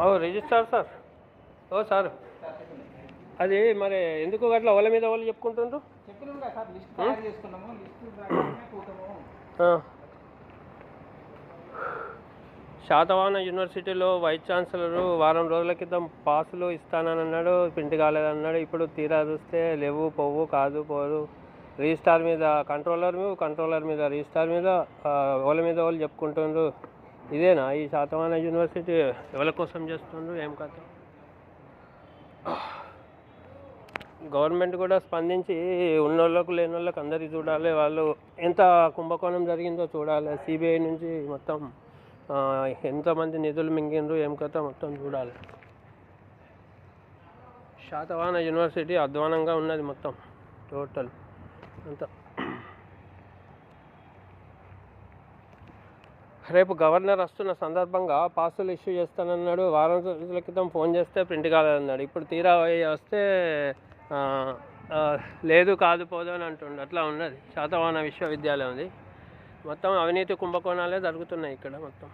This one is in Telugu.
ఓ రిజిస్ట్రార్ సార్, ఓ సార్, అది మరి ఎందుకు అట్లా వాళ్ళ మీద వాళ్ళు చెప్పుకుంటుండ్రు? శాతవాహన యూనివర్సిటీలో వైస్ ఛాన్సలరు వారం రోజుల క్రితం పాసులు ఇస్తానని అన్నాడు, ప్రింట్ కాలేదన్నాడు. ఇప్పుడు తీరా చూస్తే లేవు, పోవు, కాదు, పోదు. రిజిస్టార్ మీద కంట్రోలర్ మీద రిజిస్టార్ మీద వాళ్ళ మీద వాళ్ళు చెప్పుకుంటుండ్రు. ఇదేనా ఈ శాతవాహన యూనివర్సిటీ? ఎవరి కోసం చేస్తుండ్రు ఏం కథ? గవర్నమెంట్ కూడా స్పందించి ఉన్నోళ్ళకు లేని వాళ్ళకి అందరికీ చూడాలి, వాళ్ళు ఎంత కుంభకోణం జరిగిందో చూడాలి. సిబిఐ నుంచి మొత్తం ఎంతమంది నిధులు మింగిండ్రు ఏం కథ మొత్తం చూడాలి. శాతవాహన యూనివర్సిటీ అధ్వానంగా ఉన్నది మొత్తం టోటల్ అంతా. రేపు గవర్నర్ వస్తున్న సందర్భంగా పాసులు ఇష్యూ చేస్తానన్నాడు. వారం రోజుల క్రితం ఫోన్ చేస్తే ప్రింట్ కాలేదన్నాడు. ఇప్పుడు తీరా వస్తే లేదు, కాదు, పోదు అని అంటుండు. అట్లా ఉన్నది శాతవాహన విశ్వవిద్యాలయం. అది మొత్తం అవినీతి కుంభకోణాలే జరుగుతున్నాయి ఇక్కడ మొత్తం.